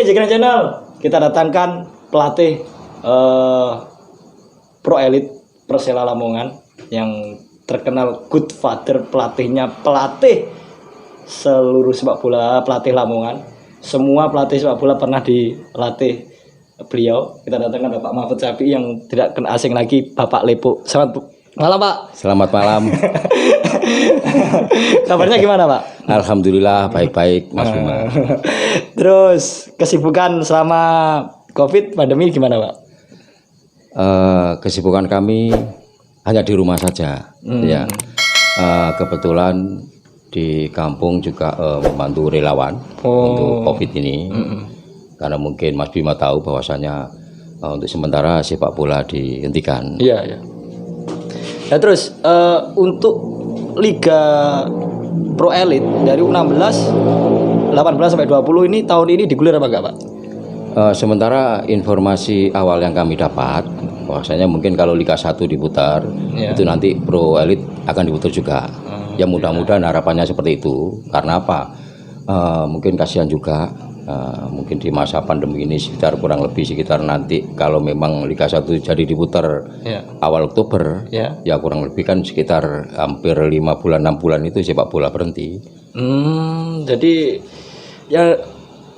Oke, Jekran Channel, kita datangkan pelatih pro elite Persela Lamongan yang terkenal good father, pelatih seluruh sepak bola, pelatih Lamongan. Semua pelatih sepak bola pernah dilatih beliau. Kita datangkan Bapak Mahfud Syafi'i yang tidak asing lagi, Bapak Lepo. Selamat malam, Pak. Selamat malam. Kabarnya gimana, Pak? Alhamdulillah baik-baik, Mas Bima. Terus kesibukan selama COVID pandemi gimana, Pak? Kesibukan kami hanya di rumah saja. Ya, kebetulan di kampung juga membantu relawan untuk COVID ini. Karena mungkin Mas Bima tahu bahwasanya untuk sementara sepak bola dihentikan. Iya, iya. Nah, terus untuk Liga Pro Elite dari U16, 18 sampai 20 ini tahun ini digulir apa enggak, Pak? Sementara informasi awal yang kami dapat bahwasanya mungkin kalau Liga 1 diputar, itu nanti Pro Elite akan diputar juga. Ya mudah-mudahan harapannya seperti itu. Karena apa? Mungkin kasihan juga. Mungkin di masa pandemi ini kurang lebih sekitar nanti kalau memang Liga 1 jadi diputar awal Oktober, ya kurang lebih kan sekitar hampir 5 bulan 6 bulan itu sepak bola berhenti. Jadi ya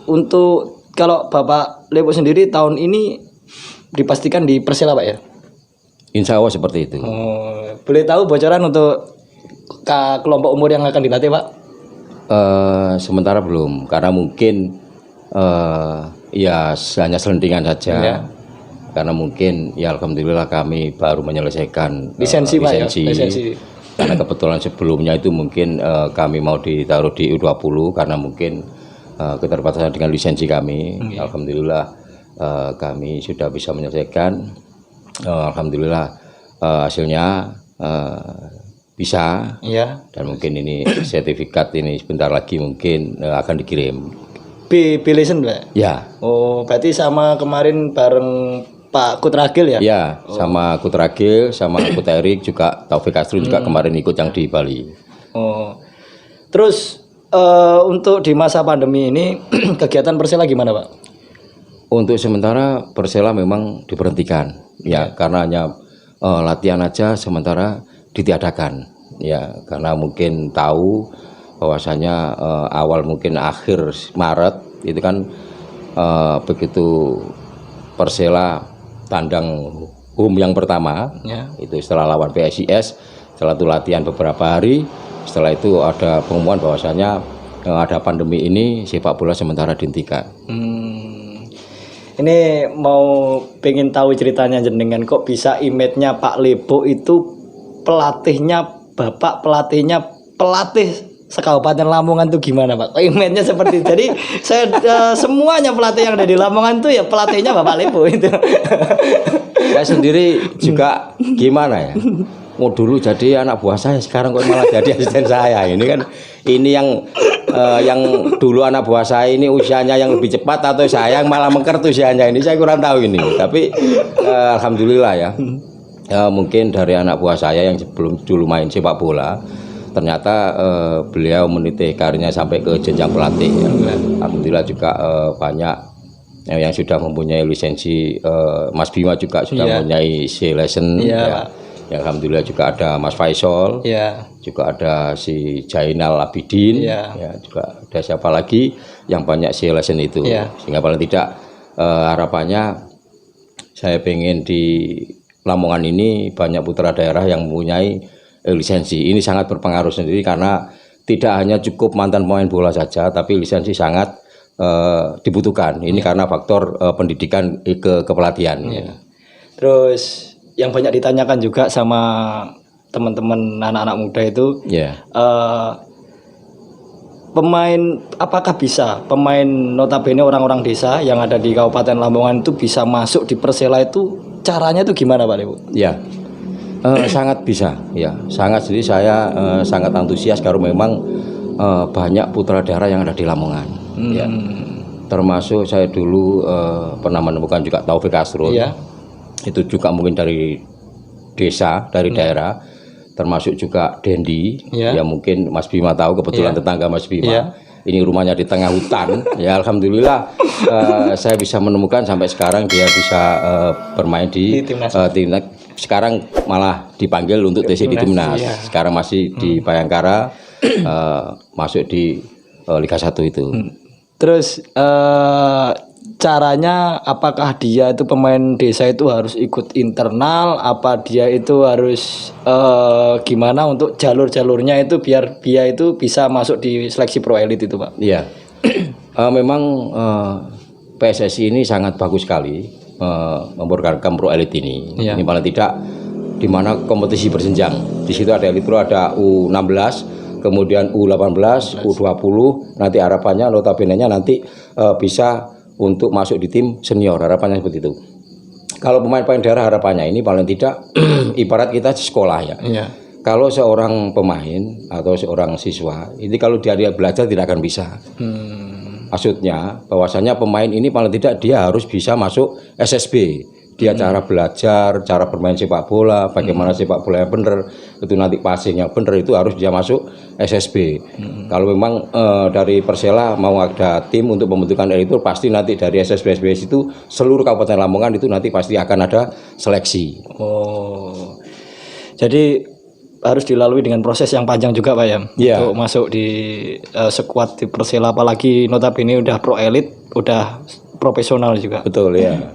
untuk kalau Bapak Lepo sendiri tahun ini dipastikan di Persela, Pak ya? Insya Allah seperti itu. Boleh tahu bocoran untuk kelompok umur yang akan dilatih, Pak? Sementara belum, karena mungkin ya hanya selentingan saja. Karena mungkin ya alhamdulillah kami baru menyelesaikan lisensi. Karena kebetulan sebelumnya itu mungkin kami mau ditaruh di U20 karena mungkin keterbatasan dengan lisensi kami. Alhamdulillah kami sudah bisa menyelesaikan. Alhamdulillah hasilnya bisa. Dan mungkin ini sertifikat ini sebentar lagi mungkin akan dikirim. B license, Pak? Ya. Oh, berarti sama kemarin bareng Pak Kutragil ya? Ya, sama Kutragil, sama Kut Erik juga, Taufik Asrun juga kemarin ikut yang di Bali. Terus untuk di masa pandemi ini kegiatan Persela gimana, Pak? Untuk sementara Persela memang diberhentikan, ya karena hanya latihan aja sementara ditiadakan, ya karena mungkin tahu bahwasanya awal mungkin akhir Maret itu kan begitu Persela tandang home yang pertama itu setelah lawan PSIS, setelah itu latihan beberapa hari, setelah itu ada pengumuman bahwasanya ada pandemi ini sepak bola sementara dihentikan. Ini mau pengen tahu ceritanya jenengan kok bisa image-nya Pak Lepo itu pelatihnya pelatih sekabupaten Lamongan tuh gimana, Pak? Image-nya seperti itu. Jadi saya semuanya pelatih yang ada di Lamongan tuh ya pelatihnya Bapak Lepo itu. Saya sendiri juga gimana ya? Mau dulu jadi anak buah saya, sekarang kok malah jadi asisten saya. Ini kan yang dulu anak buah saya ini usianya yang lebih cepat atau saya yang malah mengkert usianya ini, saya kurang tahu ini. Tapi alhamdulillah ya. Mungkin dari anak buah saya yang sebelum dulu main sepak bola, ternyata beliau meniti karirnya sampai ke jenjang pelatih. Alhamdulillah juga banyak yang sudah mempunyai lisensi. Mas Bima juga sudah mempunyai C-Lesson. Ya, alhamdulillah juga ada Mas Faisal, juga ada si Jainal Abidin, ya juga ada siapa lagi yang banyak C-Lesson itu. Sehingga paling tidak harapannya saya pengen di Lamongan ini banyak putra daerah yang mempunyai lisensi. Ini sangat berpengaruh sendiri karena tidak hanya cukup mantan pemain bola saja, tapi lisensi sangat dibutuhkan. Ini karena faktor pendidikan kepelatihan. Terus yang banyak ditanyakan juga sama teman-teman anak-anak muda itu, pemain apakah bisa pemain notabene orang-orang desa yang ada di Kabupaten Lamongan itu bisa masuk di Persela itu, caranya itu gimana, Pak Lepo? Ya. Sangat bisa, ya sangat. Jadi saya sangat antusias kalau memang banyak putra daerah yang ada di Lamongan. Ya. Termasuk saya dulu pernah menemukan juga Taufik Asrun. Itu juga mungkin dari desa, dari daerah. Termasuk juga Dendi, ya mungkin Mas Bima tahu, kebetulan tetangga Mas Bima. ini rumahnya di tengah hutan. Ya alhamdulillah saya bisa menemukan sampai sekarang dia bisa bermain di timnas. timnas. Sekarang malah dipanggil untuk TC di timnas. Iya. Sekarang masih di Bayangkara, masuk di Liga 1 itu. Terus caranya apakah dia itu pemain desa itu harus ikut internal, apa dia itu harus gimana untuk jalur-jalurnya itu biar dia itu bisa masuk di seleksi pro elite itu, Pak? Iya. Memang PSSI ini sangat bagus sekali memprogramkan pro elite ini. Iya. Ini paling tidak di mana kompetisi berjenjang. Di situ ada elite pro, ada U16, kemudian U18, U20. Nanti harapannya notabene-nya nanti bisa untuk masuk di tim senior, harapannya seperti itu. Kalau pemain-pemain daerah harapannya ini paling tidak ibarat kita sekolah ya. Iya. Kalau seorang pemain atau seorang siswa ini kalau dia belajar tidak akan bisa. Maksudnya bahwasanya pemain ini paling tidak dia harus bisa masuk SSB. Dia cara belajar, cara bermain sepak bola, bagaimana sepak bola yang benar, itu nanti passing yang benar itu harus dia masuk SSB. Kalau memang dari Persela mau ada tim untuk pembentukan itu pasti nanti dari SSB itu seluruh Kabupaten Lamongan itu nanti pasti akan ada seleksi. Oh. Jadi harus dilalui dengan proses yang panjang juga, Pak ya. Iya. Untuk masuk di skuad di Persela, apalagi notabene udah pro elite, udah profesional juga. Betul ya.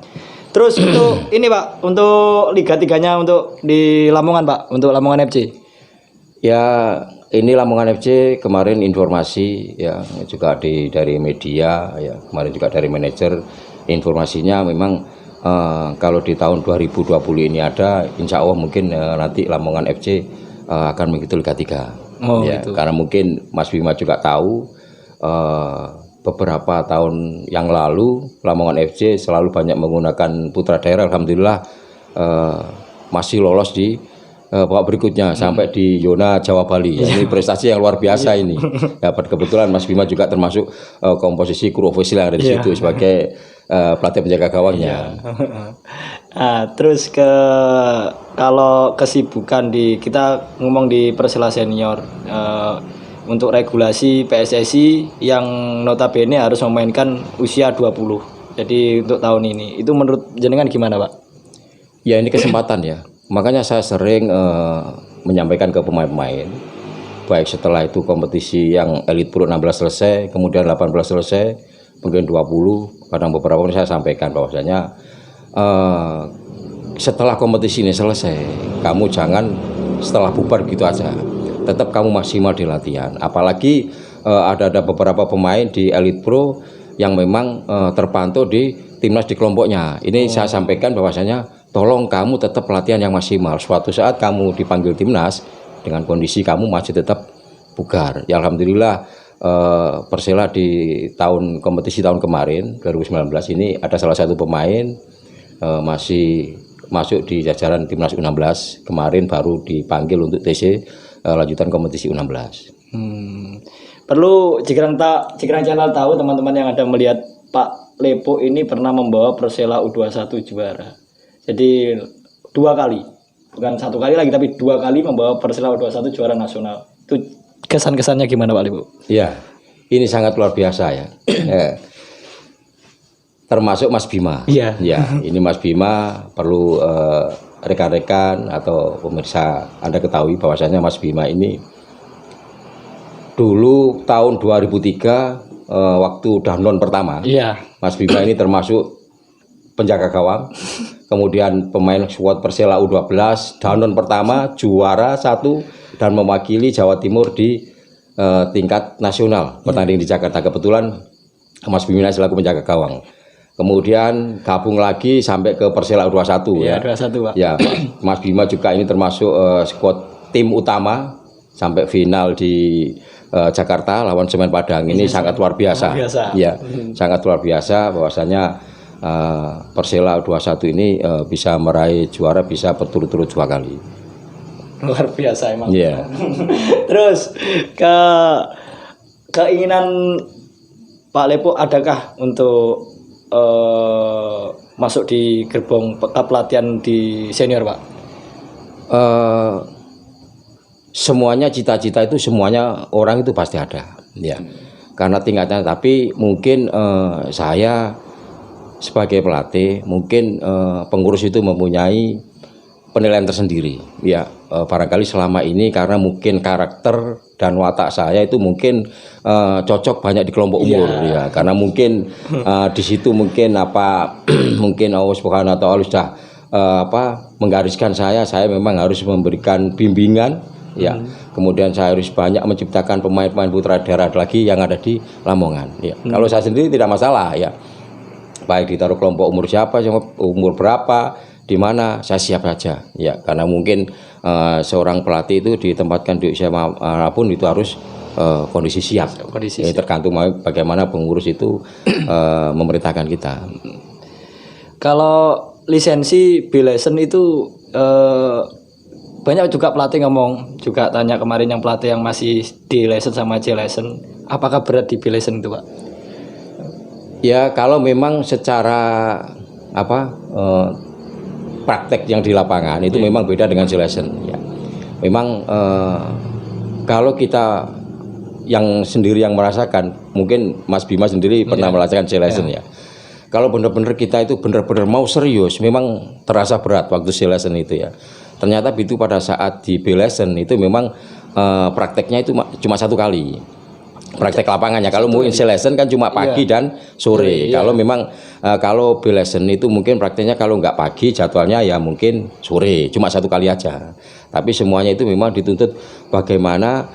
Terus untuk ini Pak, untuk Liga 3-nya untuk di Lamongan Pak, untuk Lamongan FC. Ya, ini Lamongan FC kemarin informasi ya juga dari media ya, kemarin juga dari manajer informasinya memang kalau di tahun 2020 ini ada, insya Allah mungkin nanti Lamongan FC akan mengikuti Liga 3. Oh, ya, gitu. karena mungkin Mas Bima juga tahu beberapa tahun yang lalu Lamongan FC selalu banyak menggunakan putra daerah. Alhamdulillah masih lolos di babak berikutnya sampai di zona Jawa Bali. Ini prestasi yang luar biasa ini. Dapat kebetulan Mas Bima juga termasuk komposisi kru ofisial yang ada di situ sebagai pelatih penjaga gawangnya. Nah, terus kalau kesibukan kita ngomong di Persela senior, untuk regulasi PSSI yang notabene harus memainkan usia 20. Jadi untuk tahun ini itu menurut jenengan gimana, Pak? Ya ini kesempatan ya. Makanya saya sering menyampaikan ke pemain-pemain, baik setelah itu kompetisi yang Elite Pro 16 selesai, kemudian 18 selesai, mungkin 20, kadang beberapa kali saya sampaikan bahwasanya setelah kompetisi ini selesai, kamu jangan setelah bubar gitu aja. Tetap kamu maksimal di latihan. Apalagi ada beberapa pemain di Elite Pro yang memang terpantau di timnas di kelompoknya. Ini saya sampaikan bahwasanya tolong kamu tetap latihan yang maksimal. Suatu saat kamu dipanggil timnas dengan kondisi kamu masih tetap bugar. Ya alhamdulillah Persela di kompetisi tahun kemarin 2019 ini ada salah satu pemain masih masuk di jajaran timnas U16. Kemarin baru dipanggil untuk TC lanjutan kompetisi U16. Perlu jika channel tahu teman-teman yang ada melihat Pak Lepo ini pernah membawa Persela U21 juara. Jadi 2 kali, bukan 1 kali lagi tapi 2 kali membawa Persela U21 juara nasional. Itu kesan-kesannya gimana Pak Lepo? Ya, ini sangat luar biasa ya. Termasuk Mas Bima. Iya. Ya, ini Mas Bima perlu rekan-rekan atau pemirsa Anda ketahui bahwasanya Mas Bima ini dulu tahun 2003 waktu Danon pertama. Iya. Mas Bima ini termasuk penjaga gawang. Kemudian pemain skuad Persela U12 Danon pertama juara 1 dan mewakili Jawa Timur di tingkat nasional bertanding di Jakarta. Kebetulan Mas Bima selaku penjaga gawang. Kemudian gabung lagi sampai ke Persela U21 ya. 21 Pak. Ya, Mas Bima juga ini termasuk skuad tim utama sampai final di Jakarta lawan Semen Padang. Ini sangat luar biasa. Ya, sangat luar biasa bahwasanya Persela U21 ini bisa meraih juara, bisa berturut-turut 2 kali. Luar biasa emang. Iya. Terus keinginan Pak Lepo adakah untuk masuk di gerbong pelatihan di senior Pak? Semuanya cita-cita itu semuanya orang itu pasti ada ya. karena tingkatnya. Tapi mungkin saya sebagai pelatih, mungkin pengurus itu mempunyai penilaian tersendiri ya, barangkali selama ini karena mungkin karakter dan watak saya itu mungkin cocok banyak di kelompok umur ya, karena mungkin di situ mungkin mungkin Allah Subhanahu wa taala sudah menggariskan saya memang harus memberikan bimbingan ya, kemudian saya harus banyak menciptakan pemain-pemain putra daerah lagi yang ada di Lamongan ya. Kalau saya sendiri tidak masalah ya, baik ditaruh kelompok umur siapa, umur berapa, di mana, saya siap saja ya, karena mungkin seorang pelatih itu ditempatkan di usia manapun itu harus kondisi siap. Ini tergantung bagaimana pengurus itu memerintahkan kita. Kalau lisensi B-Lesson itu banyak juga pelatih ngomong, juga tanya kemarin yang pelatih yang masih D-Lesson sama J-Lesson, apakah berat di B-Lesson itu Pak? Ya kalau memang secara praktek yang di lapangan itu memang beda dengan J-Lesson ya. Memang kalau kita yang sendiri yang merasakan, mungkin Mas Bima sendiri pernah merasakan J-Lesson ya. Kalau benar-benar kita itu benar-benar mau serius, memang terasa berat waktu J-Lesson itu ya. Ternyata itu pada saat di B-Lesson itu memang prakteknya itu cuma satu kali. Praktek lapangannya. Kalau mungkin J-Lesson kan cuma pagi dan sore. Kalau memang kalau B-Lesson itu mungkin prakteknya kalau nggak pagi jadwalnya ya mungkin sore, cuma satu kali aja. Tapi semuanya itu memang dituntut bagaimana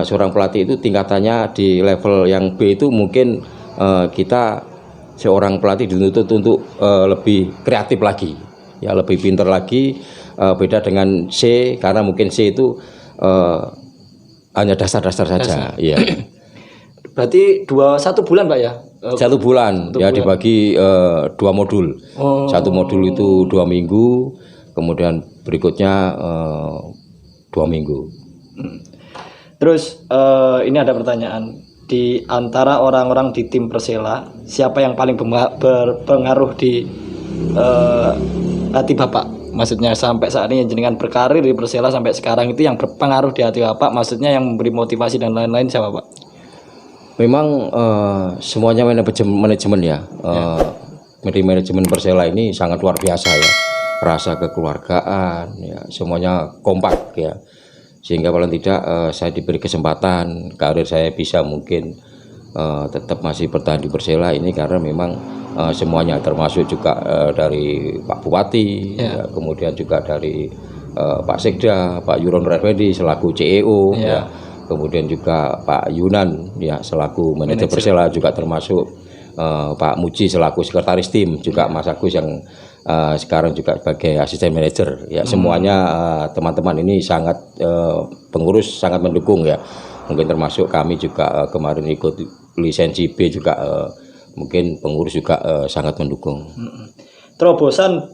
seorang pelatih itu tingkatannya di level yang B itu mungkin kita seorang pelatih dituntut untuk lebih kreatif lagi, ya lebih pintar lagi. Beda dengan C, karena mungkin C itu hanya dasar-dasar saja. Iya. Berarti 1 bulan Pak ya? 1 bulan ya, dibagi 2 modul. Satu modul itu 2 minggu, kemudian berikutnya 2 minggu. Terus ini ada pertanyaan, di antara orang-orang di tim Persela, siapa yang paling berpengaruh di hati Bapak? Maksudnya sampai saat ini jenengan berkarir di Persela sampai sekarang itu yang berpengaruh di hati Bapak, maksudnya yang memberi motivasi dan lain-lain siapa Pak? Memang semuanya manajemen ya. Manajemen Persela ini sangat luar biasa ya. Rasa kekeluargaan ya, semuanya kompak ya. Sehingga paling tidak saya diberi kesempatan, karir saya bisa mungkin tetap masih bertahan di Persela ini karena memang semuanya, termasuk juga dari Pak Bupati ya, kemudian juga dari Pak Sekda, Pak Yuron Refendi selaku CEO ya. Kemudian juga Pak Yunan ya selaku manajer Persela, juga termasuk Pak Muji selaku sekretaris tim, juga Mas Agus yang sekarang juga sebagai asisten manajer ya. Semuanya teman-teman ini sangat pengurus sangat mendukung ya. Mungkin termasuk kami juga kemarin ikut lisensi B juga mungkin pengurus juga sangat mendukung. Terobosan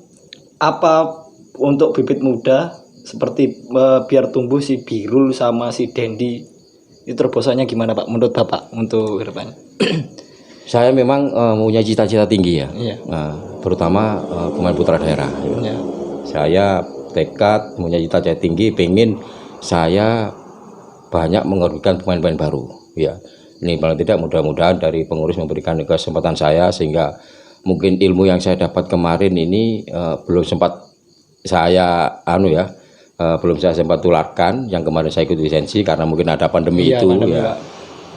apa untuk bibit muda seperti biar tumbuh si Birul sama si Dendi, itu terobosannya gimana Pak menurut Bapak untuk kedepannya? Saya memang punya cita-cita tinggi ya, terutama pemain putra daerah. Ya. Saya tekad punya cita-cita tinggi, pengen saya banyak mengorbankan pemain-pemain baru. Ya, ini paling tidak mudah-mudahan dari pengurus memberikan kesempatan saya sehingga mungkin ilmu yang saya dapat kemarin ini belum sempat saya belum saya sempat tularkan yang kemarin saya ikut lisensi karena mungkin ada pandemi itu ya.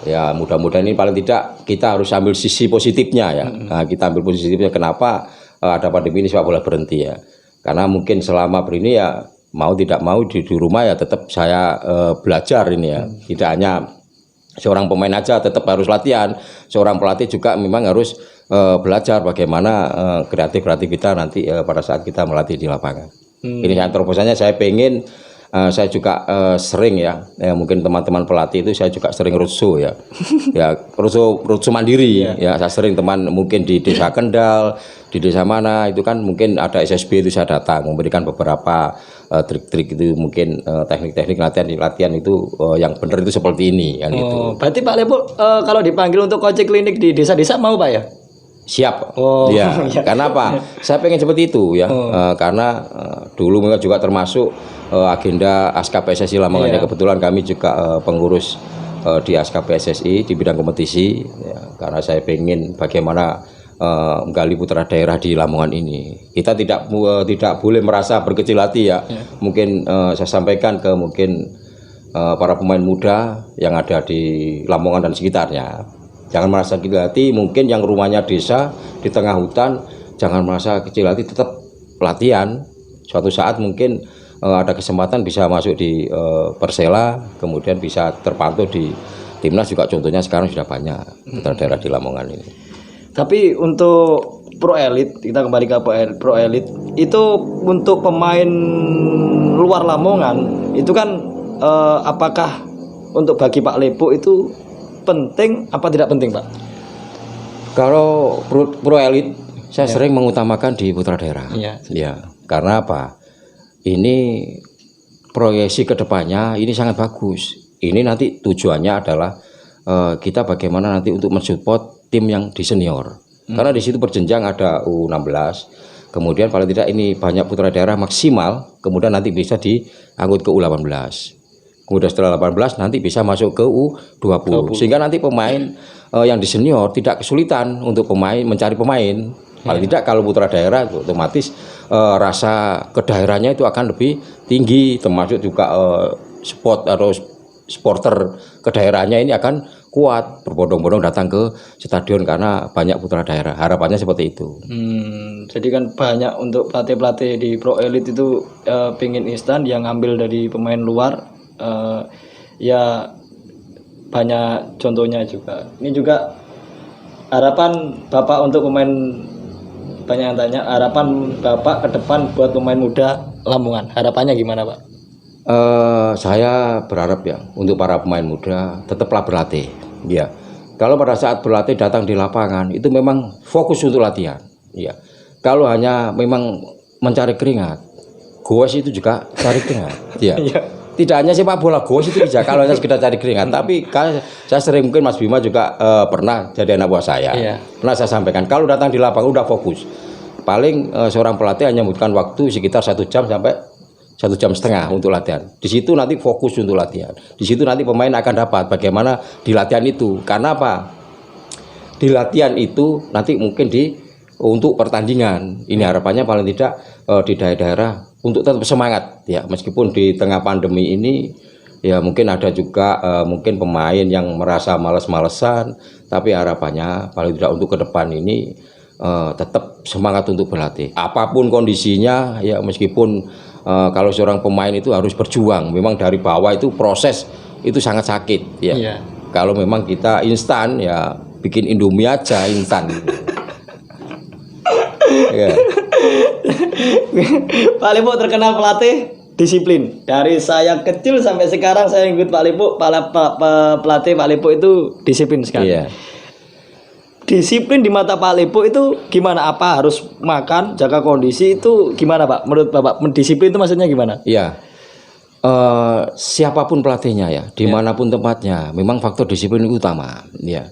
Ya mudah-mudahan ini paling tidak kita harus ambil sisi positifnya ya. Nah, kita ambil positifnya kenapa ada pandemi ini sepak bola berhenti ya. Karena mungkin selama ini ya mau tidak mau di rumah ya tetap saya belajar ini ya. Tidak hanya seorang pemain aja tetap harus latihan, seorang pelatih juga memang harus belajar bagaimana kreatif kita nanti pada saat kita melatih di lapangan. Ini yang terobosannya saya pengen saya juga sering ya mungkin teman-teman pelatih itu saya juga sering roadshow ya. Ya roadshow mandiri ya, saya sering teman mungkin di desa Kendal, di desa mana itu kan mungkin ada SSB itu saya datang memberikan beberapa trik-trik itu, mungkin teknik-teknik latihan itu yang benar itu seperti ini kan gitu. Berarti Pak Lepo kalau dipanggil untuk coaching klinik di desa-desa mau Pak ya? Siap, ya. Karena apa? Saya pengen seperti itu ya, karena dulu juga termasuk agenda ASKA PSSI Lamongan. Kebetulan kami juga pengurus di ASKA PSSI di bidang kompetisi ya, karena saya pengen bagaimana menggali putra daerah di Lamongan ini. Kita tidak boleh merasa berkecil hati ya. Mungkin saya sampaikan ke mungkin para pemain muda yang ada di Lamongan dan sekitarnya. Jangan merasa kecil hati, mungkin yang rumahnya desa di tengah hutan, jangan merasa kecil hati, tetap pelatihan. Suatu saat mungkin ada kesempatan bisa masuk di Persela, kemudian bisa terpantau di timnas juga, contohnya sekarang sudah banyak putra daerah di Lamongan ini. Tapi untuk pro elite, kita kembali ke pro elite, itu untuk pemain luar Lamongan itu kan apakah untuk bagi Pak Lepo itu penting apa tidak penting, Pak? Kalau pro elite saya sering mengutamakan di putra daerah. Ya, karena apa? Ini proyeksi kedepannya ini sangat bagus. Ini nanti tujuannya adalah kita bagaimana nanti untuk mensupport tim yang di senior. Karena di situ berjenjang ada U16. Kemudian paling tidak ini banyak putra daerah maksimal, kemudian nanti bisa diangkut ke U18. Kemudian setelah 18 nanti bisa masuk ke U20. Sehingga nanti pemain yang di senior tidak kesulitan untuk mencari pemain. Paling tidak kalau putra daerah otomatis rasa kedaerahannya itu akan lebih tinggi, termasuk juga sport atau supporter kedaerahannya ini akan kuat, berbondong-bondong datang ke stadion karena banyak putra daerah. Harapannya seperti itu. Jadi kan banyak untuk pelatih-pelatih di pro elite itu pengen instan, yang ngambil dari pemain luar. Ya banyak contohnya juga. Ini juga harapan Bapak untuk pemain, banyak yang tanya harapan Bapak ke depan buat pemain muda Lamongan. Harapannya gimana, Pak? Saya berharap ya untuk para pemain muda tetaplah berlatih. Ya, kalau pada saat berlatih datang di lapangan itu memang fokus untuk latihan. Ya, kalau hanya memang mencari keringat, goes itu juga cari keringat. Ya. Tidak hanya sepak bola, goes itu bisa kalau hanya sekedar cari keringat. Tapi saya sering, mungkin Mas Bima juga pernah jadi anak buah saya. Pernah saya sampaikan kalau datang di lapangan udah fokus. Paling seorang pelatih hanya membutuhkan waktu sekitar 1 jam sampai 1,5 jam untuk latihan. Di situ nanti fokus untuk latihan. Di situ nanti pemain akan dapat bagaimana di latihan itu. Karena apa? Di latihan itu nanti mungkin untuk pertandingan. Ini harapannya paling tidak di daerah-daerah untuk tetap semangat ya, meskipun di tengah pandemi ini ya mungkin ada juga mungkin pemain yang merasa males-malesan, tapi harapannya paling tidak untuk ke depan ini tetap semangat untuk berlatih. Apapun kondisinya ya, meskipun kalau seorang pemain itu harus berjuang, memang dari bawah itu proses itu sangat sakit ya. Kalau memang kita instan ya bikin Indomie aja instan. Ya. Pak Lepo terkenal pelatih disiplin. Dari saya kecil sampai sekarang saya ikut Pak Lepo, pelatih Pak Lepo itu disiplin sekali. Disiplin di mata Pak Lepo itu gimana? Apa harus makan, jaga kondisi itu gimana, Pak? Menurut Bapak, disiplin itu maksudnya gimana? Iya. Siapapun pelatihnya ya, dimanapun tempatnya, memang faktor disiplin itu utama. Ya.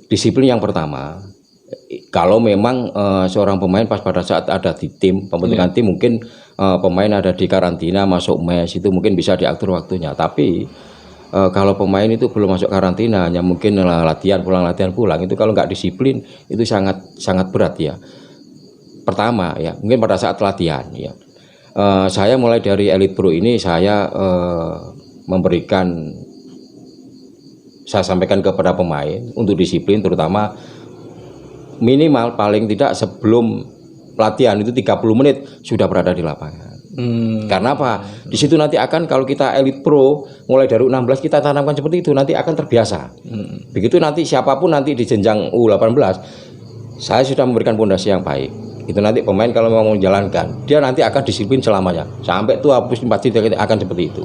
Disiplin yang pertama. Kalau memang seorang pemain pas pada saat ada di tim, pembentukan tim, mungkin pemain ada di karantina masuk mes, itu mungkin bisa diatur waktunya. Tapi kalau pemain itu belum masuk karantina, hanya mungkin latihan pulang, itu kalau nggak disiplin itu sangat berat ya. Pertama ya, mungkin pada saat latihan ya. Saya mulai dari Elite Pro ini saya saya sampaikan kepada pemain untuk disiplin, terutama minimal paling tidak sebelum latihan itu 30 menit sudah berada di lapangan. Karena apa? Di situ nanti akan, kalau kita Elite Pro mulai dari U16 kita tanamkan seperti itu, nanti akan terbiasa. Begitu nanti siapapun nanti di jenjang U18, saya sudah memberikan pondasi yang baik. Itu nanti pemain kalau mau menjalankan, dia nanti akan disiplin selamanya. Sampai tua pasti akan seperti itu.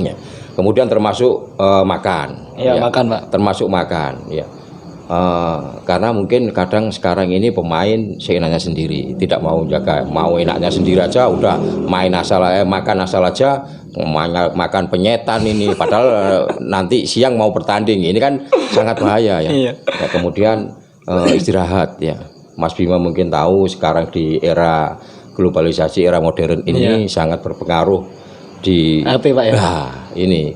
Ya. Kemudian termasuk makan. Ya, makan, Pak. Termasuk makan, ya. Karena mungkin kadang sekarang ini pemain seenaknya sendiri, tidak mau jaga, mau enaknya sendiri aja, udah main asal makan asal aja, makan penyetan ini, padahal nanti siang mau bertanding, ini kan sangat bahaya ya. Ya, kemudian istirahat ya, Mas Bima mungkin tahu sekarang di era globalisasi, era modern ini sangat berpengaruh di HP, Pak, ya? Nah, ini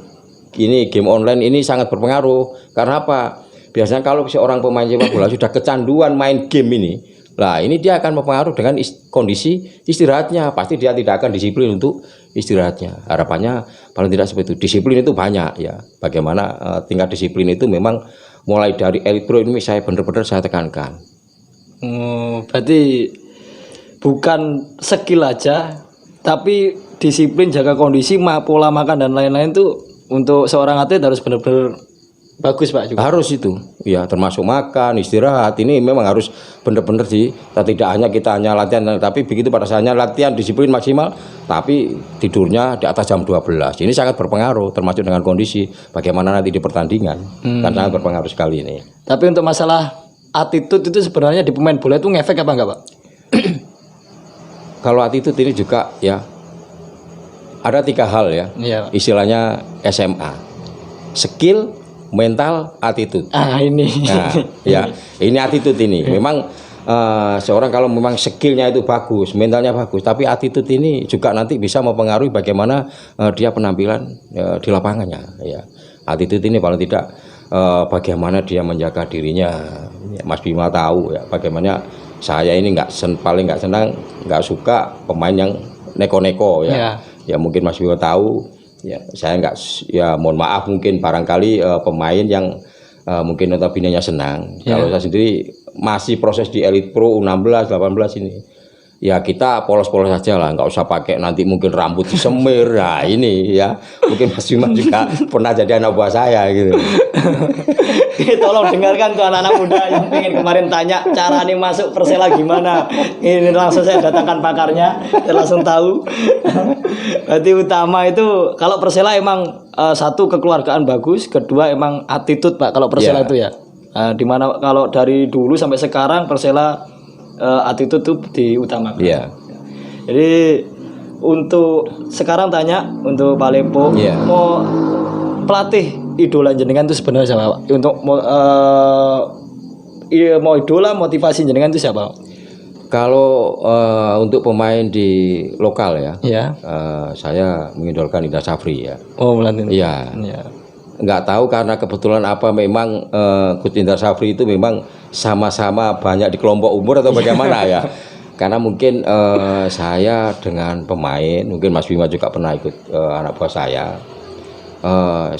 ini game online ini sangat berpengaruh. Karena apa? Biasanya kalau seorang pemain sepak bola sudah kecanduan main game ini, lah ini dia akan mempengaruhi dengan kondisi istirahatnya. Pasti dia tidak akan disiplin untuk istirahatnya. Harapannya paling tidak seperti itu. Disiplin itu banyak ya. Bagaimana tingkat disiplin itu memang mulai dari Elite Pro ini saya benar-benar saya tekankan. Berarti bukan skill aja, tapi disiplin, jaga kondisi, pola makan dan lain-lain tuh untuk seorang atlet harus benar-benar bagus Pak juga. Harus itu, ya termasuk makan, istirahat ini memang harus benar-benar tidak hanya kita hanya latihan, tapi begitu pada saatnya latihan disiplin maksimal, tapi tidurnya di atas jam 12. Ini sangat berpengaruh, termasuk dengan kondisi bagaimana nanti di pertandingan, kan sangat berpengaruh sekali ini. Tapi untuk masalah attitude itu sebenarnya di pemain bola itu ngefek apa enggak Pak? Kalau attitude ini juga ya ada 3 hal ya, istilahnya SMA, skill, mental, attitude. Ini. Nah, ya, ini attitude ini. Memang seorang kalau memang skillnya itu bagus, mentalnya bagus, tapi attitude ini juga nanti bisa mempengaruhi bagaimana dia penampilan di lapangannya. Ya, attitude ini paling tidak bagaimana dia menjaga dirinya. Ya, Mas Bima tahu ya, bagaimana saya ini paling nggak senang, nggak suka pemain yang neko-neko ya. Ya mungkin Mas Bima tahu. Ya, saya enggak, ya mohon maaf mungkin barangkali pemain yang mungkin notabene-nya senang. Kalau saya sendiri masih proses di Elite Pro U16, 18 ini. Ya kita polos-polos saja lah, nggak usah pakai nanti mungkin rambut disemir. Nah ini ya, mungkin Mas Bima juga pernah jadi anak buah saya gitu. Tolong dengarkan tuh anak-anak muda yang pengen kemarin tanya cara nih masuk Persela gimana. Ini langsung saya datangkan pakarnya, saya langsung tahu. Berarti utama itu kalau Persela emang satu kekeluargaan bagus, kedua emang attitude Pak kalau Persela itu ya. Dimana kalau dari dulu sampai sekarang Persela attitude itu diutamakan. Jadi untuk sekarang tanya untuk Pak Lepo, mau pelatih idola jenengan itu sebenarnya siapa Pak? Untuk mau idola motivasi jenengan itu siapa Pak? Kalau untuk pemain di lokal ya, saya mengidolakan Indra Safri ya. Oh melatih. Iya. Nggak tahu karena kebetulan apa memang Coach Indra Safri itu memang sama-sama banyak di kelompok umur atau bagaimana ya. Karena mungkin saya dengan pemain, mungkin Mas Bima juga pernah ikut anak buah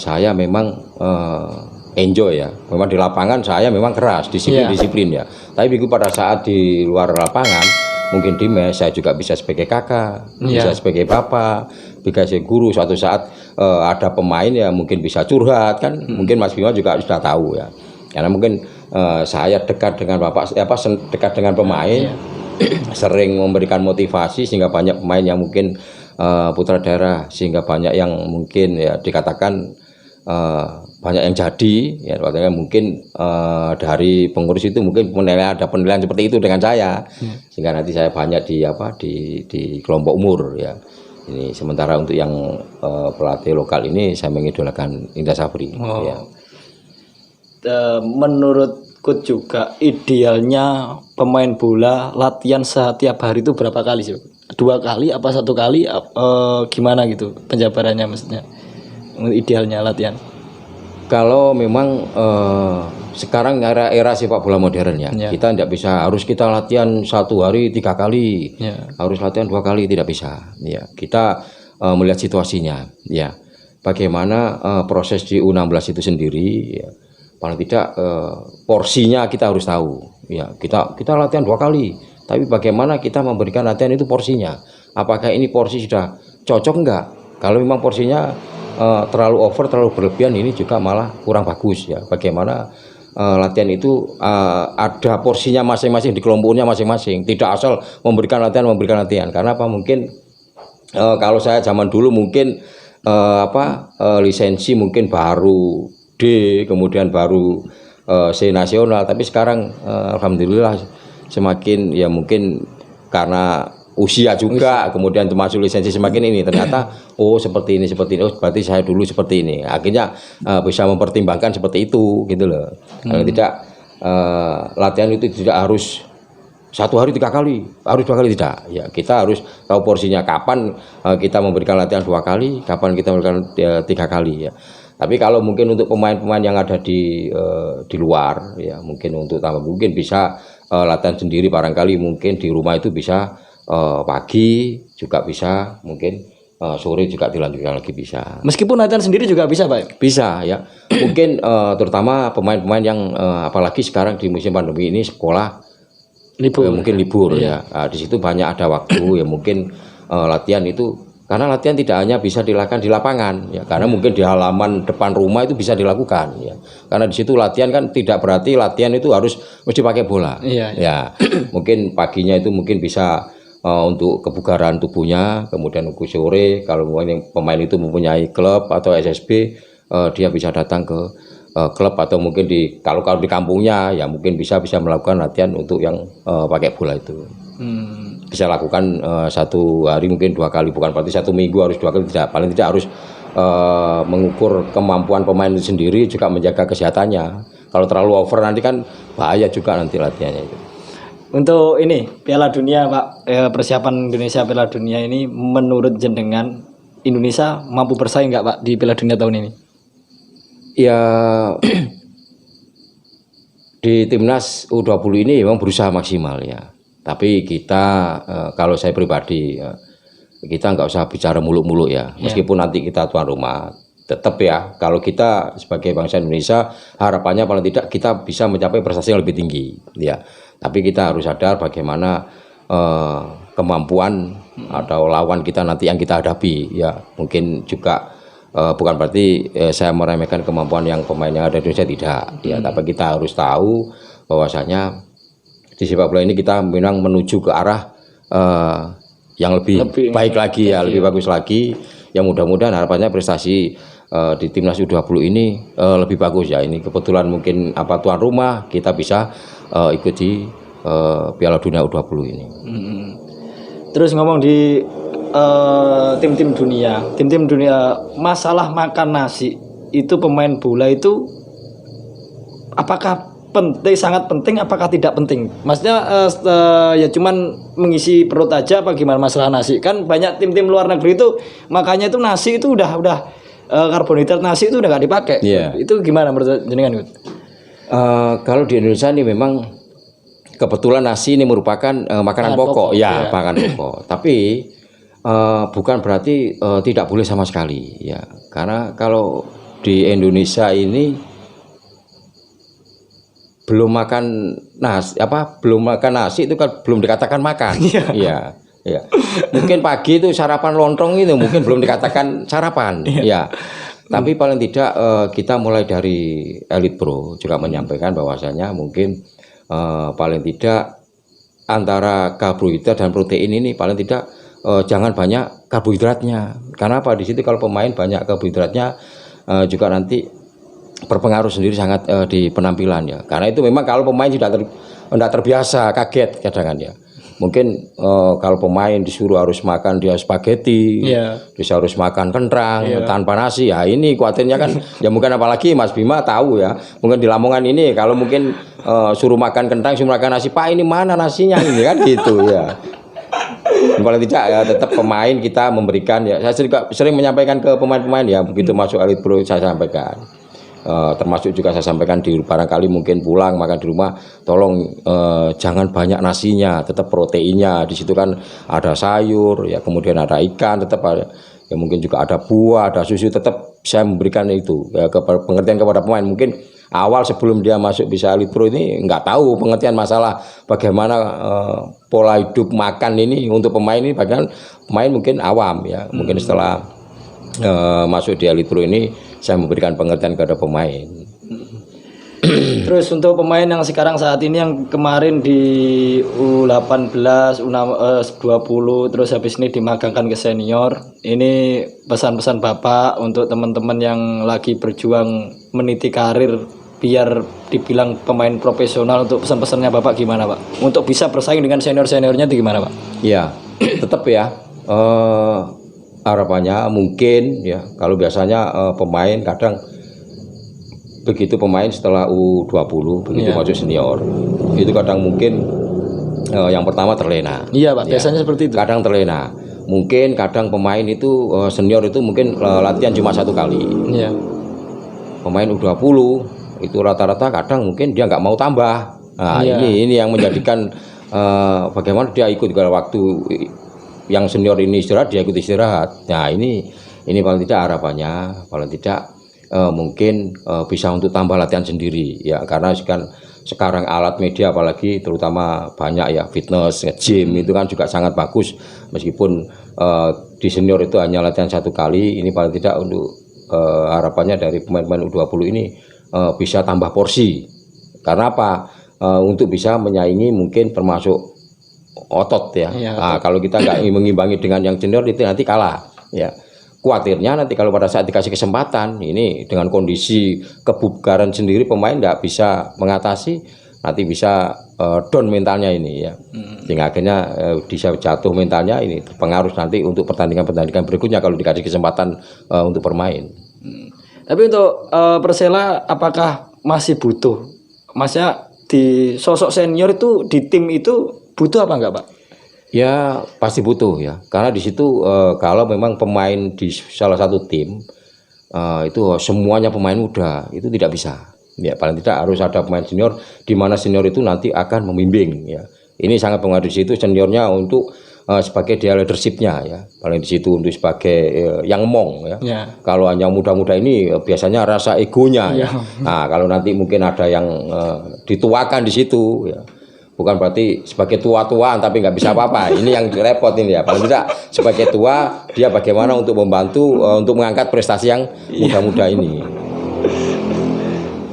saya memang enjoy ya. Memang di lapangan saya memang keras, disiplin ya. Tapi begitu pada saat di luar lapangan, mungkin di mes saya juga bisa sebagai kakak, bisa sebagai bapak, bisa sebagai guru. Suatu saat ada pemain ya mungkin bisa curhat kan. Mungkin Mas Bima juga sudah tahu ya. Karena mungkin saya dekat dengan bapak, dekat dengan pemain, sering memberikan motivasi sehingga banyak pemain yang mungkin putra daerah, sehingga banyak yang mungkin ya dikatakan banyak yang jadi ya, artinya mungkin dari pengurus itu mungkin ada penilaian seperti itu dengan saya, sehingga nanti saya banyak di kelompok umur ya. Ini sementara untuk yang pelatih lokal ini saya mengidolakan Indra Safri. Ya. Menurut Coach juga idealnya pemain bola latihan setiap hari itu berapa kali sih? 2 kali apa 1 kali? Gimana gitu penjabarannya maksudnya? Idealnya latihan. Kalau memang sekarang era sepak bola modern ya, kita tidak bisa harus kita latihan 1 hari 3 kali, harus latihan 2 kali, tidak bisa. Ya, kita melihat situasinya. Ya, bagaimana proses di U16 itu sendiri. Ya, paling tidak porsinya kita harus tahu. Ya, kita latihan 2 kali, tapi bagaimana kita memberikan latihan itu porsinya. Apakah ini porsi sudah cocok enggak? Kalau memang porsinya terlalu over, terlalu berlebihan, ini juga malah kurang bagus ya. Bagaimana latihan itu ada porsinya masing-masing di kelompoknya masing-masing. Tidak asal memberikan latihan. Karena apa? Mungkin kalau saya zaman dulu mungkin lisensi mungkin baru D, kemudian baru C nasional. Tapi sekarang alhamdulillah semakin ya mungkin karena usia juga, kemudian termasuk lisensi semakin ini ternyata seperti ini, berarti saya dulu seperti ini. Akhirnya bisa mempertimbangkan seperti itu gitu loh. Kalau tidak latihan itu tidak harus 1 hari 3 kali, harus 2 kali tidak. Ya kita harus tahu porsinya, kapan kita memberikan latihan 2 kali, kapan kita memberikan 3 kali ya. Tapi kalau mungkin untuk pemain-pemain yang ada di luar, ya mungkin untuk tambah mungkin bisa latihan sendiri barangkali mungkin di rumah itu bisa pagi juga bisa, mungkin sore juga dilanjutkan lagi bisa. Meskipun latihan sendiri juga bisa, Pak. Bisa ya. Mungkin terutama pemain-pemain yang apalagi sekarang di musim pandemi ini sekolah Libur. mungkin libur ya. Nah, di situ banyak ada waktu ya mungkin latihan itu karena latihan tidak hanya bisa dilakukan di lapangan ya karena mungkin di halaman depan rumah itu bisa dilakukan ya. Karena di situ latihan kan tidak berarti latihan itu harus mesti pakai bola. Iya. Ya. Mungkin paginya itu mungkin bisa untuk kebugaran tubuhnya, kemudian untuk sore kalau pemain itu mempunyai klub atau SSB dia bisa datang ke klub atau mungkin kalau di kampungnya ya mungkin bisa melakukan latihan untuk yang pakai bola itu. Bisa lakukan satu hari mungkin 2 kali, bukan berarti 1 minggu harus 2 kali, tidak, paling tidak harus mengukur kemampuan pemain itu sendiri juga menjaga kesehatannya. Kalau terlalu over nanti kan bahaya juga nanti latihannya itu. Untuk ini Piala Dunia, Pak, persiapan Indonesia Piala Dunia ini menurut jenengan Indonesia mampu bersaing nggak, Pak, di Piala Dunia tahun ini? Ya di timnas U20 ini memang berusaha maksimal ya. Tapi kita kalau saya pribadi kita nggak usah bicara muluk-muluk ya. Meskipun nanti kita tuan rumah, tetap ya kalau kita sebagai bangsa Indonesia harapannya paling tidak kita bisa mencapai prestasi yang lebih tinggi ya. Tapi kita harus sadar bagaimana kemampuan atau lawan kita nanti yang kita hadapi ya. Mungkin juga bukan berarti saya meremehkan kemampuan yang pemain yang ada di Indonesia, tidak ya. Tapi kita harus tahu bahwasanya di sepak bola ini kita memang menuju ke arah yang lebih baik lagi ya, lebih bagus lagi. Yang mudah-mudahan harapannya prestasi di timnas U20 ini lebih bagus ya. Ini kebetulan mungkin tuan rumah kita bisa ikut di Piala Dunia U20 ini. Terus ngomong di tim-tim dunia, masalah makan nasi itu pemain bola itu apakah penting, sangat penting, apakah tidak penting? Maksudnya ya cuman mengisi perut aja apa gimana masalah nasi? Kan banyak tim-tim luar negeri itu makanya itu nasi itu udah karbohidrat nasi itu udah nggak dipakai. Yeah. Itu gimana menurut jenengan? Kalau di Indonesia ini memang kebetulan nasi ini merupakan makanan pokok ya, makanan pokok. Tapi bukan berarti tidak boleh sama sekali ya. Karena kalau di Indonesia ini belum makan nasi itu kan belum dikatakan makan. Iya. Ya. Mungkin pagi itu sarapan lontong itu mungkin belum dikatakan sarapan. Ya. Tapi paling tidak kita mulai dari Elite Pro juga menyampaikan bahwasanya mungkin paling tidak antara karbohidrat dan protein ini paling tidak jangan banyak karbohidratnya. Karena apa? Di situ kalau pemain banyak karbohidratnya juga nanti berpengaruh sendiri sangat di penampilan ya. Karena itu memang kalau pemain sudah tidak terbiasa, kaget kadang-kadang ya. Mungkin kalau pemain disuruh harus makan dia spaghetti, terus harus makan kentang tanpa nasi, ya ini khawatirnya kan ya mungkin apalagi Mas Bima tahu ya, mungkin di Lamongan ini kalau mungkin suruh makan kentang, suruh makan nasi, Pak ini mana nasinya ini kan gitu ya. Paling tidak ya tetap pemain kita memberikan ya, saya sering menyampaikan ke pemain-pemain ya, begitu masuk Elite Pro saya sampaikan. Termasuk juga saya sampaikan di barangkali mungkin pulang makan di rumah tolong jangan banyak nasinya, tetap proteinnya di situ kan ada sayur ya, kemudian ada ikan, tetap ada ya, mungkin juga ada buah, ada susu, tetap saya memberikan itu ya, pengertian kepada pemain. Mungkin awal sebelum dia masuk bisa Elite Pro ini nggak tahu pengertian masalah bagaimana pola hidup makan ini untuk pemain ini, bahkan pemain mungkin awam ya. Mungkin setelah masuk di Elite Pro ini saya memberikan pengertian kepada pemain. Terus untuk pemain yang sekarang saat ini yang kemarin di U18, U20, terus habis ini dimagangkan ke senior, ini pesan-pesan Bapak untuk teman-teman yang lagi berjuang meniti karir biar dibilang pemain profesional, untuk pesan-pesannya Bapak gimana Pak? Untuk bisa bersaing dengan senior-seniornya itu gimana Pak? Ya, tetap ya. Harapannya mungkin ya, kalau biasanya pemain kadang begitu pemain setelah U20 begitu masuk senior itu kadang mungkin yang pertama terlena. Iya Pak, biasanya seperti itu. Kadang terlena. Mungkin kadang pemain itu senior itu mungkin latihan cuma 1 kali. Iya. pemain U20 itu rata-rata kadang mungkin dia nggak mau tambah. Nah, ini yang menjadikan bagaimana dia ikut kalau waktu yang senior ini istirahat, dia ikut istirahat. Nah, ini paling tidak harapannya paling tidak mungkin bisa untuk tambah latihan sendiri ya, karena kan sekarang alat media apalagi terutama banyak ya, fitness, nge-gym itu kan juga sangat bagus. Meskipun di senior itu hanya latihan 1 kali, ini paling tidak untuk harapannya dari pemain-pemain U20 ini bisa tambah porsi. Karena apa? Untuk bisa menyaingi mungkin termasuk otot ya. Nah, kalau kita nggak mengimbangi dengan yang senior itu nanti kalah ya. Khawatirnya nanti kalau pada saat dikasih kesempatan ini dengan kondisi kebugaran sendiri pemain nggak bisa mengatasi, nanti bisa down mentalnya ini ya. Sehingga akhirnya bisa jatuh mentalnya, ini terpengaruh nanti untuk pertandingan-pertandingan berikutnya kalau dikasih kesempatan untuk bermain. Tapi untuk Persela apakah masih butuh? Maksudnya di sosok senior itu di tim itu butuh apa enggak, Pak? Ya pasti butuh ya, karena di situ kalau memang pemain di salah satu tim itu semuanya pemain muda itu tidak bisa. Ya paling tidak harus ada pemain senior, di mana senior itu nanti akan membimbing ya. Ini sangat pengaruh di situ seniornya untuk sebagai dia leadershipnya ya, paling di situ untuk sebagai yang ngomong ya. Kalau hanya muda-muda ini biasanya rasa egonya ya. Nah kalau nanti mungkin ada yang dituakan di situ ya, bukan berarti sebagai tua-tuaan tapi nggak bisa apa-apa. Ini yang repot ini ya. Paling tidak sebagai tua dia bagaimana untuk membantu untuk mengangkat prestasi yang muda-muda ini.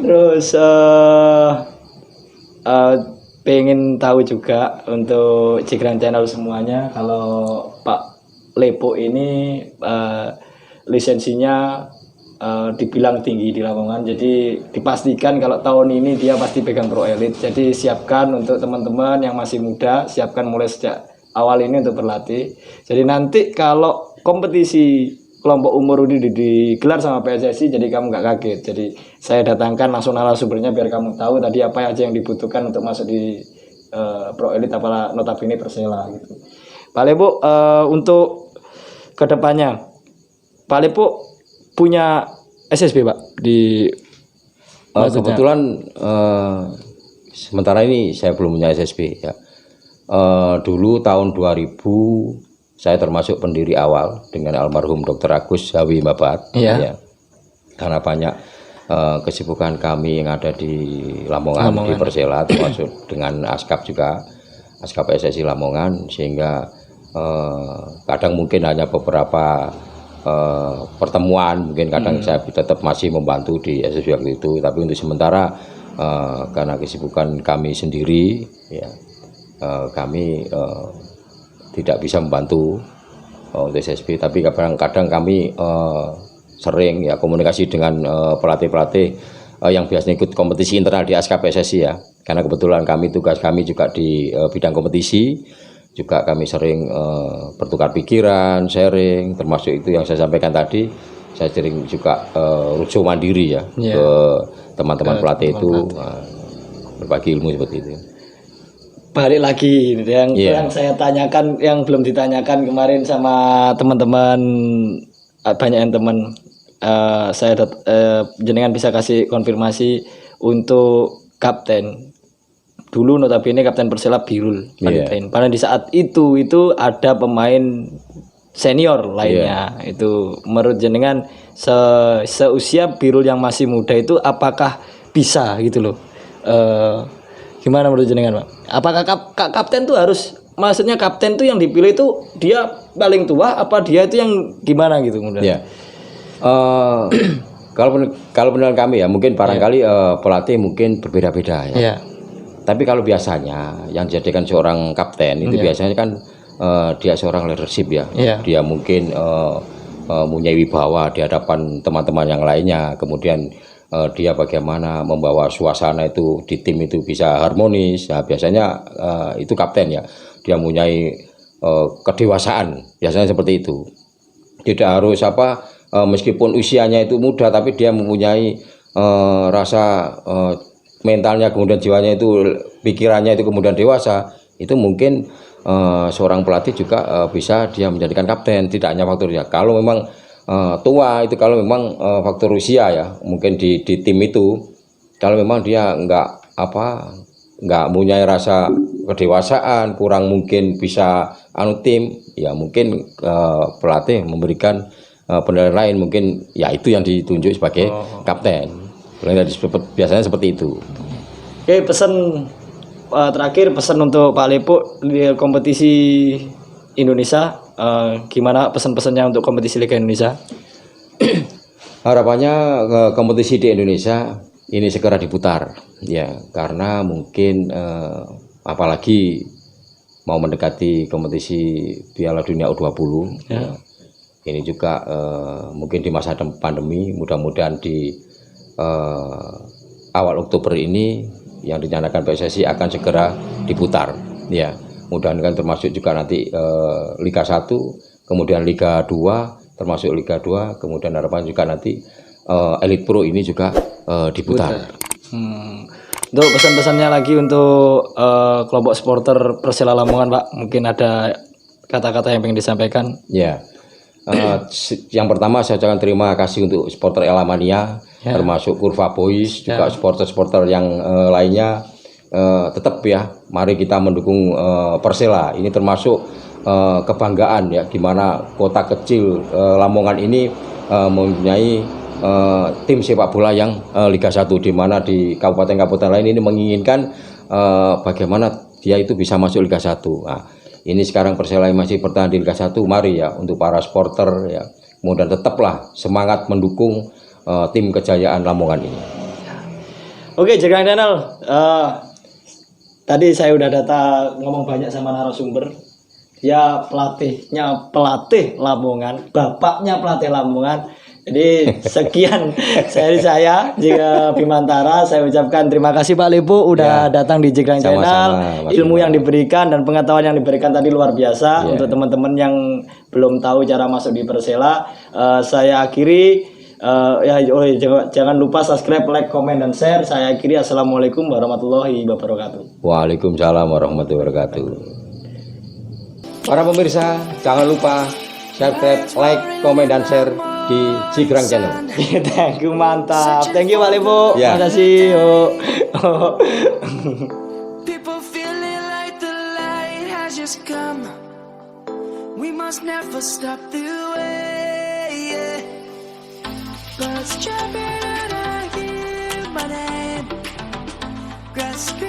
Terus pengen tahu juga untuk Cigran Channel semuanya, kalau Pak Lepo ini lisensinya dibilang tinggi di Lamongan, jadi dipastikan kalau tahun ini dia pasti pegang Pro Elite. Jadi siapkan untuk teman-teman yang masih muda, siapkan mulai sejak awal ini untuk berlatih. Jadi nanti kalau kompetisi kelompok umur ini digelar sama PSSI, jadi kamu nggak kaget. Jadi saya datangkan langsung narasumbernya biar kamu tahu tadi apa aja yang dibutuhkan untuk masuk di Pro Elite, apalah notabene Persela gitu. Pak Lepo, untuk kedepannya Pak Lepo punya SSB Pak di kebetulan sementara ini saya belum punya SSB ya. Dulu tahun 2000 saya termasuk pendiri awal dengan almarhum Dr. Agus Hawi Babat ya. Karena banyak kesibukan kami yang ada di Lamongan. Di Persela, termasuk dengan ASKAP juga, ASKAP PSSI Lamongan, sehingga kadang mungkin hanya beberapa pertemuan, mungkin kadang saya tetap masih membantu di SSB waktu itu, tapi untuk sementara karena kesibukan kami sendiri ya, kami tidak bisa membantu untuk SSB, tapi kadang-kadang kami sering ya komunikasi dengan pelatih-pelatih yang biasanya ikut kompetisi internal di ASKAP PSSI ya, karena kebetulan tugas kami juga di bidang kompetisi, juga kami sering bertukar pikiran, sharing, termasuk itu yang saya sampaikan tadi, saya sering juga rujuk mandiri ya ke teman-teman pelatih itu, berbagi ilmu seperti itu. Balik lagi yang saya tanyakan, yang belum ditanyakan kemarin sama teman-teman, banyak yang teman, saya jenengan bisa kasih konfirmasi untuk kapten. Dulu notabene kapten Persela Birul Valentine. Padahal di saat itu ada pemain senior lainnya. Itu menurut jenengan seusia Birul yang masih muda itu apakah bisa gitu loh? Gimana menurut jenengan, Pak? Apakah kapten tuh harus, maksudnya kapten tuh yang dipilih itu dia paling tua apa dia itu yang gimana gitu menurut? Kalau penilaian kami ya, mungkin barangkali pelatih mungkin berbeda-beda ya. Tapi kalau biasanya yang dijadikan seorang kapten itu biasanya kan dia seorang leadership ya. Dia mungkin mempunyai wibawa di hadapan teman-teman yang lainnya. Kemudian dia bagaimana membawa suasana itu di tim itu bisa harmonis. Nah, biasanya itu kapten ya. Dia mempunyai kedewasaan. Biasanya seperti itu. Tidak harus meskipun usianya itu muda, tapi dia mempunyai rasa mentalnya, kemudian jiwanya itu, pikirannya itu kemudian dewasa. Itu mungkin seorang pelatih juga bisa dia menjadikan kapten, tidak hanya faktornya. Kalau memang tua itu kalau memang faktor usia ya mungkin di tim itu kalau memang dia nggak punya rasa kedewasaan, kurang mungkin bisa tim ya mungkin pelatih memberikan penilaian lain, mungkin ya itu yang ditunjuk sebagai kapten. Biasanya seperti itu. Oke, pesan terakhir, pesan untuk Pak Lepo di kompetisi Indonesia, gimana pesan-pesannya untuk kompetisi Liga Indonesia? Harapannya kompetisi di Indonesia ini segera diputar ya, karena mungkin apalagi mau mendekati kompetisi Piala Dunia U20 ya. Ini juga mungkin di masa pandemi, mudah-mudahan di awal Oktober ini yang dinyatakan PSSI akan segera diputar ya. Mudah-mudahan termasuk juga nanti Liga 1, kemudian Liga 2, termasuk Liga 2, kemudian harapan juga nanti Elite Pro ini juga diputar. Untuk pesan-pesannya lagi untuk kelompok supporter Persela Lamongan, Pak, mungkin ada kata-kata yang ingin disampaikan? Ya, yang pertama saya ucapkan terima kasih untuk supporter Elamania, termasuk Kurva Boys, juga supporter-supporter yang lainnya. Tetap ya, mari kita mendukung Persela. Ini termasuk kebanggaan ya, gimana kota kecil Lamongan ini mempunyai tim sepak bola yang Liga 1, di mana di kabupaten-kabupaten lain ini menginginkan bagaimana dia itu bisa masuk Liga 1. Nah, ini sekarang Persela masih bertahan di Liga 1, mari ya untuk para supporter ya, kemudian tetaplah semangat mendukung tim kejayaan Lamongan ini. Oke, Jegrang Channel, tadi saya udah ngomong banyak sama narasumber. Ya pelatihnya pelatih Lamongan, bapaknya pelatih Lamongan. Jadi sekian dari saya Jika Bimantara, saya ucapkan terima kasih Pak Lepo udah datang di Jegrang Channel. Ilmu yang diberikan dan pengetahuan yang diberikan tadi luar biasa. Untuk teman-teman yang belum tahu cara masuk di Persela, saya akhiri. Jangan lupa subscribe, like, komen, dan share. Saya akhiri. Assalamualaikum warahmatullahi wabarakatuh. Waalaikumsalam warahmatullahi wabarakatuh. Para pemirsa, jangan lupa subscribe, like, komen, dan share di Jegrang Channel. Thank you, mantap. Thank you Pak Lepo. Terima kasih. People feeling like the light has just come. We must never stop the way. Birds jumping and I hear my name. Grasping